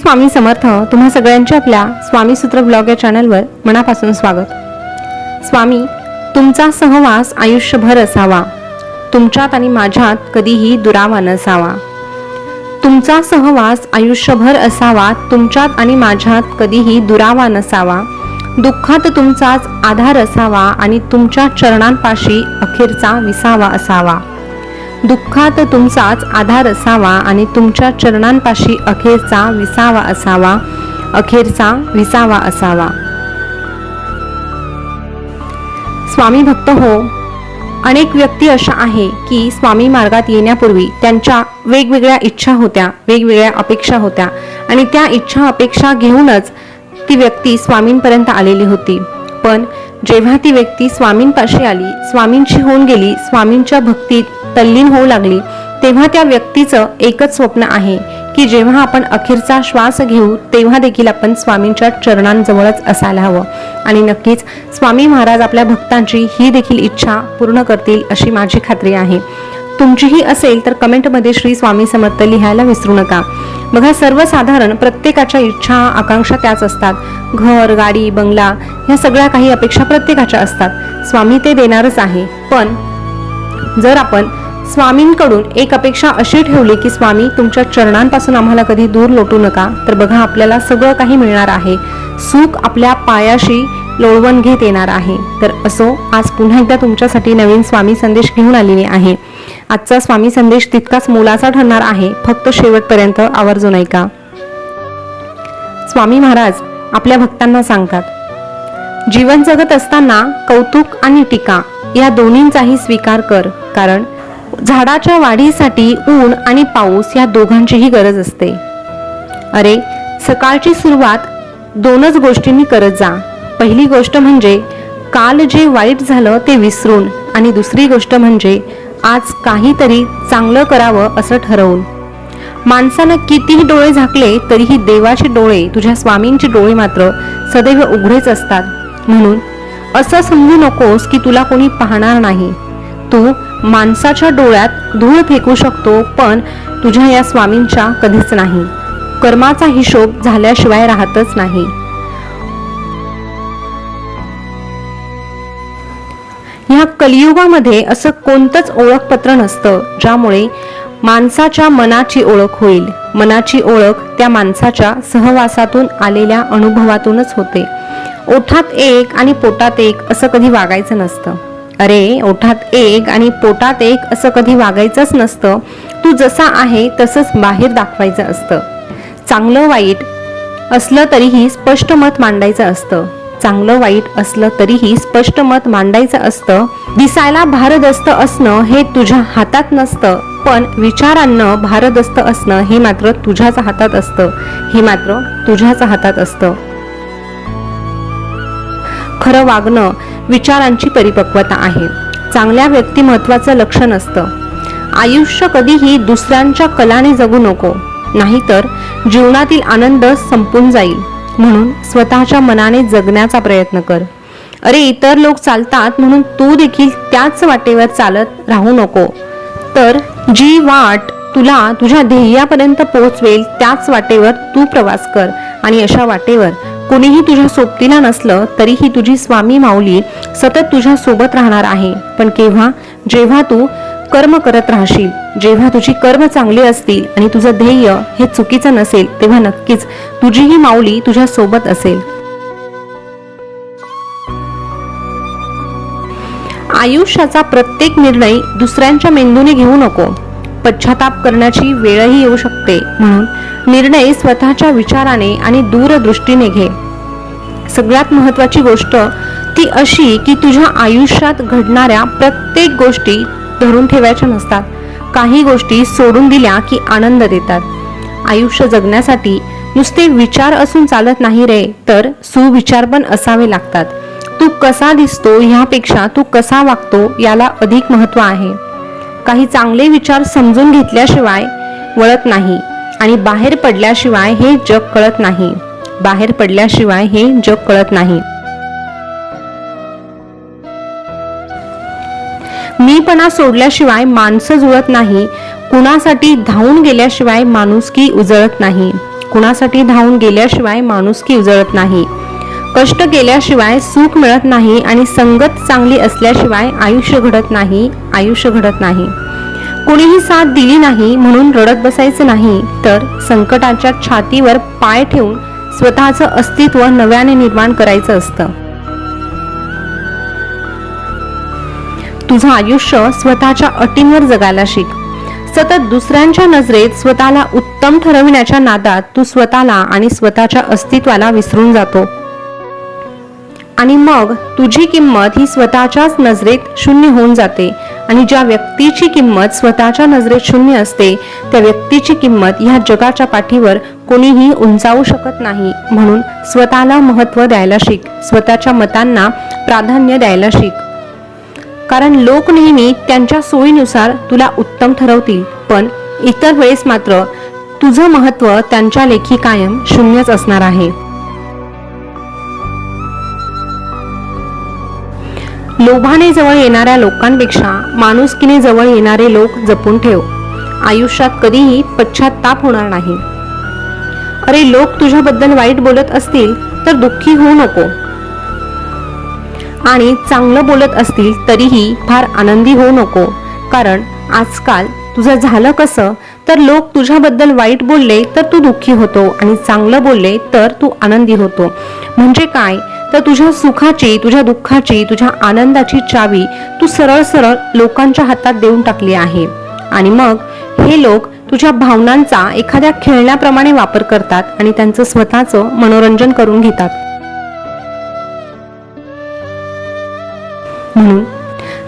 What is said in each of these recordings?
स्वामी समर्थ. तुम्हा सगळ्यांचे आपल्या स्वामी सूत्र ब्लॉग या चॅनलवर मनापासून स्वागत. स्वामी, तुमचा सहवास आयुष्यभर असावा, तुमच्यात आणि माझ्यात कधीही दुरावा नसावा. तुमचा सहवास आयुष्यभर असावा, तुमच्यात आणि माझ्यात कधीही दुरावा नसावा. दुःखात तुमचाच आधार असावा आणि तुमच्या चरणांपाशी अखेरचा विसावा असावा. दुःखात तुमचाच आधार असावा आणि तुमच्या चरणांपाशी अखेरचा विसावा असावा. अखेरचा विसावा असावा. स्वामी भक्त हो, अनेक व्यक्ती अशा आहे की स्वामी मार्गात येण्यापूर्वी त्यांच्या वेगवेगळ्या इच्छा होत्या, वेगवेगळ्या अपेक्षा होत्या आणि त्या इच्छा अपेक्षा घेऊनच ती व्यक्ती स्वामींपर्यंत आलेली होती. पण जेव्हा ती व्यक्ती स्वामींपाशी आली, स्वामींची होऊन गेली, स्वामींच्या भक्तीत तल्लीन होऊ लागली, तेव्हा त्या व्यक्तीचं एकच स्वप्न आहे की जेव्हा आपण अखेरचा श्वास घेऊ तेव्हा देखील आपण स्वामींच्या चरणांजवळच असायला हवं. आणि नक्कीच स्वामी महाराज आपल्या भक्तांची ही देखील इच्छा पूर्ण करतील अशी माझी खात्री आहे. तुमचीही असेल तर कमेंटमध्ये श्री स्वामी समर्थ लिहायला विसरू नका. बघा, सर्वसाधारण प्रत्येकाच्या इच्छा आकांक्षा त्याच असतात. घर, गाडी, बंगला ह्या सगळ्या काही अपेक्षा प्रत्येकाच्या असतात. स्वामी ते देणारच आहे. पण जर आपण स्वामींकडून एक अपेक्षा अशी ठेवली की स्वामी तुमच्या चरणांपासून आम्हाला कधी दूर लोटू नका, तर बघा आपल्याला सगळं काही मिळणार आहे. सुख आपल्या पायाशी लोळवण घेत येणार आहे. तर असो, आज पुन्हा एकदा तुमच्यासाठी नवीन स्वामी संदेश घेऊन आलेले आहे. आजचा स्वामी संदेश तितकाच मोलाचा ठरणार आहे. फक्त शेवटपर्यंत आवर्जून ऐका. स्वामी महाराज आपल्या भक्तांना सांगतात, जीवन जगत असताना कौतुक आणि टीका या दोन्हींचाही स्वीकार कर. कारण झाडाच्या वाढीसाठी ऊन आणि पाऊस या दोघांचीही गरज असते. अरे, सकाळची सुरुवात दोनच गोष्टींनी करत जा. पहिली गोष्ट म्हणजे काल जे वाईट झालं ते विसरून, आणि दुसरी गोष्ट म्हणजे आज काहीतरी चांगलं करावं असं ठरवून. माणसानं कितीही डोळे झाकले तरीही देवाचे डोळे, तुझ्या स्वामींचे डोळे मात्र सदैव उघडेच असतात. म्हणून असं समजू नकोस की तुला कोणी पाहणार नाही. तू माणसाच्या डोळ्यात धूळ फेकू शकतो, पण तुझ्या या स्वामींच्या कधीच नाही. कर्माचा हिशोब झाल्याशिवाय राहतच नाही. ह्या कलियुगामध्ये असं कोणतंच ओळखपत्र नसतं ज्यामुळे माणसाच्या मनाची ओळख होईल. मनाची ओळख त्या माणसाच्या सहवासातून आलेल्या अनुभवातूनच होते. ओठात एक आणि पोटात एक असं कधी वागायचं नसतं. अरे, ओठात एक आणि पोटात एक असं कधी वागायचंच नसतं. तू जसा आहे तसंच बाहेर दाखवायचं असतं. चांगलं वाईट असलं तरीही स्पष्ट मत मांडायचं असतं. चांगलं वाईट असलं तरीही स्पष्ट मत मांडायचं असतं. दिसायला भारदस्त असणं हे तुझ्या हातात नसतं, पण विचारांनं भारदस्त असणं हे मात्र तुझ्याच हातात असतं. हे मात्र तुझ्याच हातात असतं. खरं वागणं विचारांची परिपक्वता आहे. चांगल्या व्यक्तिमत्वाचं लक्षण असतं. आयुष्य कधीही दुसऱ्यांच्या कलाने जगू नको, नाहीतर जीवनातील आनंद संपून जाईल. म्हणून स्वतःच्या मनाने जगण्याचा प्रयत्न कर. अरे, इतर लोक चालतात म्हणून तू देखील त्याच वाटेवर चालत राहू नको. तर जी वाट तुला तुझ्या ध्येयापर्यंत पोहोचवेल त्याच वाटेवर तू प्रवास कर. आणि अशा वाटेवर कोणीही तुझ्या सोबतीला नसलं तरीही तुझी स्वामी माऊली सतत तुझ्या सोबत राहणार आहे. पण केव्हा? जेव्हा तू कर्म करत राहशील, जेव्हा तुझी कर्म चांगली असतील आणि तुझं ध्येय हे चुकीचं नसेल, तेव्हा नक्कीच तुझी ही माऊली तुझ्या सोबत असेल. आयुष्याचा प्रत्येक निर्णय दुसऱ्यांच्या मेंदूने घेऊ नको. पश्चाताप करण्याची वेळही येऊ शकते. म्हणून निर्णय स्वतःच्या विचाराने आणि दूरदृष्टीने घे. सगळ्यात महत्त्वाची गोष्ट ती अशी की तुझ्या आयुष्यात घडणाऱ्या प्रत्येक गोष्टी धरून ठेवायच्या नसतात. काही गोष्टी सोडून दिल्या की आनंद देतात. आयुष्य जगण्यासाठी नुसते विचार असून चालत नाही रे, तर सुविचार पण असावे लागतात. तू कसा दिसतो ह्यापेक्षा तू कसा वागतो याला अधिक महत्त्व आहे. काही चांगले विचार समजून घेतल्याशिवाय वळत नाही आणि बाहेर पडल्याशिवाय हे जग कळत नाही. बाहेर पडल्याशिवाय हे जग कळत नाही. मीपणा सोडल्याशिवाय माणसं जुळत नाही. कुणासाठी धावून गेल्याशिवाय माणुसकी उजळत नाही. कुणासाठी धावून गेल्याशिवाय माणुसकी उजळत नाही, कष्ट केल्याशिवाय सुख मिळत नाही आणि संगत चांगली असल्याशिवाय आयुष्य घडत नाही, आयुष्य घडत नाही. कोणीही साथ दिली नाही म्हणून रडत बसायचं नाही, तर संकटाच्या छातीवर पाय ठेवून स्वतःचं अस्तित्व नव्याने निर्माण करायचं असतं. तुझं आयुष्य स्वतःच्या अटींवर जगायला शिक. सतत दुसऱ्यांच्या नजरेत स्वतःला उत्तम ठरविण्याच्या नादात तू स्वतःला आणि स्वतःच्या अस्तित्वाला विसरून जातो आणि मग तुझी किंमत ही स्वतःच्याच नजरेत शून्य होऊन जाते. आणि ज्या व्यक्तीची किंमत स्वतःच्या नजरेत शून्य असते त्या व्यक्तीची किंमत ह्या जगाच्या पाठीवर कोणीही उंचावू शकत नाही. म्हणून स्वतःला महत्त्व द्यायला शिक, स्वतःच्या मतांना प्राधान्य द्यायला शिक. कारण लोक नेहमी त्यांच्या सोयीनुसार तुला उत्तम ठरवतील, पण इतर वेळेस मात्र तुझं महत्त्व त्यांच्या लेखी कायम शून्यच असणार आहे. लोभाने जवळ येणाऱ्या लोकांपेक्षा माणुसकीने जवळ येणारे लोक जपून ठेव. आयुष्यात कधीही पश्चात्ताप होणार नाही. अरे, लोक तुझ्याबद्दल वाईट बोलत असतील तर दुःखी होऊ नको आणि चांगलं बोलत असतील तरीही फार आनंदी होऊ नको. कारण आजकाल तुझं झालं कसं, तर लोक तुझ्याबद्दल वाईट बोलले तर तू दुःखी होतो आणि चांगलं बोलले तर तू आनंदी होतो. म्हणजे काय, तर तुझ्या सुखाची, तुझ्या दुःखाची, तुझ्या आनंदाची चावी तू सरळ सरळ लोकांच्या हातात देऊन टाकली आहे. आणि मग हे लोक तुझ्या भावनांचा एखाद्या खेळण्याप्रमाणे वापर करतात आणि त्यांचं स्वतःचं मनोरंजन करून घेतात. म्हणून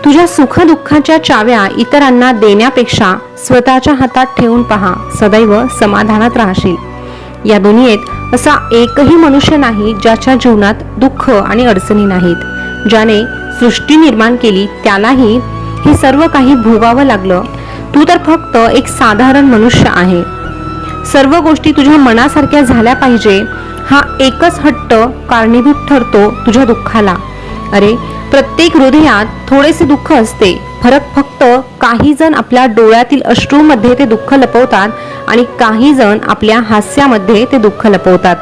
तुझ्या सुखदुःखाच्या चाव्या इतरांना देण्यापेक्षा स्वतःच्या हातात ठेवून पहा, सदैव समाधानात राहशील. या दुनियेत असा एकही मनुष्य नाही ज्याच्या जीवनात दुःख आणि अडचणी नाहीत. ज्याने सृष्टी निर्माण केली त्यालाही हे सर्व काही भोगावं लागलं. तू तर फक्त एक साधारण मनुष्य आहे. सर्व गोष्टी तुझ्या मनासारख्या झाल्या पाहिजे हा एकच हट्ट कारणीभूत ठरतो तुझ्या दुःखाला. अरे, प्रत्येक हृदयात थोडेसे दुःख असते. फरक फक्त काही जण आपल्या डोळ्यातील अश्रूमध्ये ते दुःख लपवतात आणि काही जण आपल्या हास्यामध्ये ते दुःख लपवतात.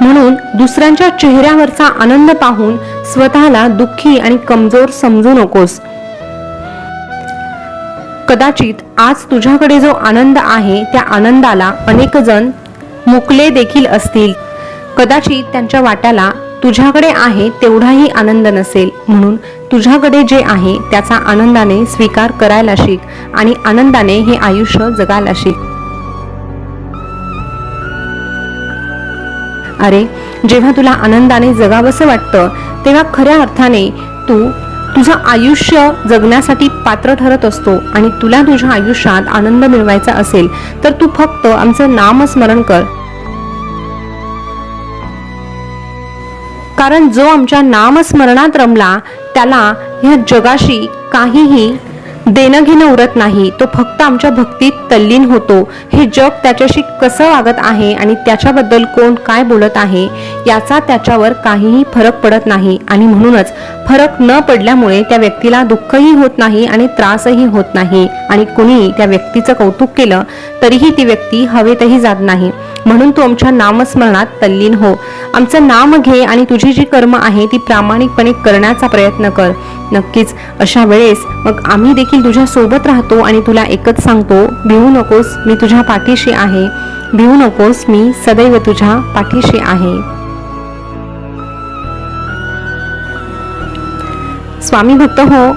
म्हणून दुसऱ्यांच्या चेहऱ्यावरचा आनंद पाहून स्वतःला दुःखी आणि कमजोर समजू नकोस. कदाचित आज तुझ्याकडे जो आनंद आहे त्या आनंदाला अनेक जण मुकले देखील असतील. कदाचित त्यांच्या वाट्याला तुझ्याकडे आहे तेवढाही आनंद नसेल. म्हणून तुझ्याकडे जे आहे त्याचा आनंदाने स्वीकार करायला शिक आणि आनंदाने हे आयुष्य जगायला शिक. अरे, जेव्हा तुला आनंदाने जगावंसं वाटतं तेव्हा खऱ्या अर्थाने तू तुझं आयुष्य जगण्यासाठी पात्र ठरत असतो. आणि तुला तुझ्या आयुष्यात आनंद मिळवायचा असेल तर तू फक्त आमचं नामस्मरण कर. कारण जो आमच्या नामस्मरणात रमला त्याला ह्या जगाशी काहीही देणं घेणं उरत नाही. तो फक्त आमच्या भक्तीत तल्लीन होतो. हे जग त्याच्याशी कसं वागत आहे आणि त्याच्याबद्दल कोण काय बोलत आहे याचा त्याच्यावर काहीही फरक पडत नाही. आणि म्हणूनच फरक न पडल्यामुळे त्या व्यक्तीला दुःखही होत नाही आणि त्रासही होत नाही. आणि कोणी त्या व्यक्तीचं कौतुक केलं तरीही ती व्यक्ती हवेतही जात नाही. म्हणून तू आमच्या नामस्मरणात तल्लीन हो. आमचं नाम घे आणि तुझी जी कर्म आहे ती प्रामाणिकपणे करण्याचा प्रयत्न कर. नक्कीच अशा वेळेस मग आम्ही देखील तुझ्या सोबत राहतो आणि तुला एकच सांगतो, भिवू नकोस, मी तुझ्या पाठीशी आहे. भिवू नकोस, मी सदैव तुझ्या पाठीशी आहे. स्वामी भक्त हो,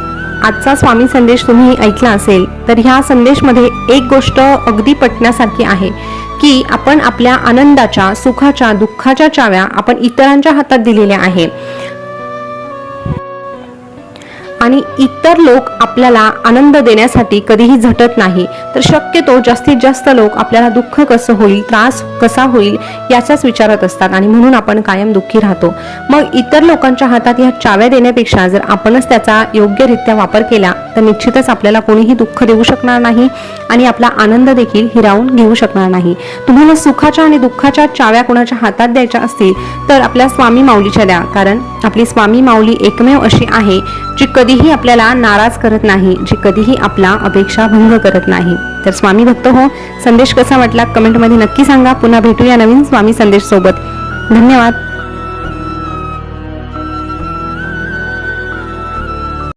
आजचा स्वामी संदेश तुम्ही ऐकला असेल तर ह्या संदेशमध्ये एक गोष्ट अगदी पटण्यासारखी आहे की आपण आपल्या आनंदाच्या, सुखाच्या, दुःखाच्या चाव्या आपण इतरांच्या हातात दिलेल्या आहे. आणि इतर लोक आपल्याला आनंद देण्यासाठी कधीही झटत नाही. तर शक्यतो जास्तीत जास्त लोक आपल्याला दुःख कसं होईल, त्रास कसा होईल याचाच विचारत असतात आणि म्हणून आपण कायम दुःखी राहतो. मग इतर लोकांच्या हातात ह्या चाव्या देण्यापेक्षा जर आपणच त्याचा योग्यरित्या वापर केला तर निश्चितच आपल्याला कोणीही दुःख देऊ शकणार नाही आणि आपला आनंद देखील हिरावून घेऊ शकणार नाही. तुम्हाला सुखाच्या आणि दुःखाच्या चाव्या कोणाच्या हातात द्यायच्या असतील तर आपल्या स्वामी माऊलीच्या द्या. कारण आपली स्वामी माऊली एकमेव अशी आहे जी कधीही आपल्याला नाराज करत नाही, जी कधीही आपला अपेक्षा भंग करत नाही. तर स्वामी भक्त हो, संदेश कसा वाटला कमेंटमध्ये नक्की सांगा. पुन्हा भेटूया नवीन स्वामी संदेश सोबत. धन्यवाद.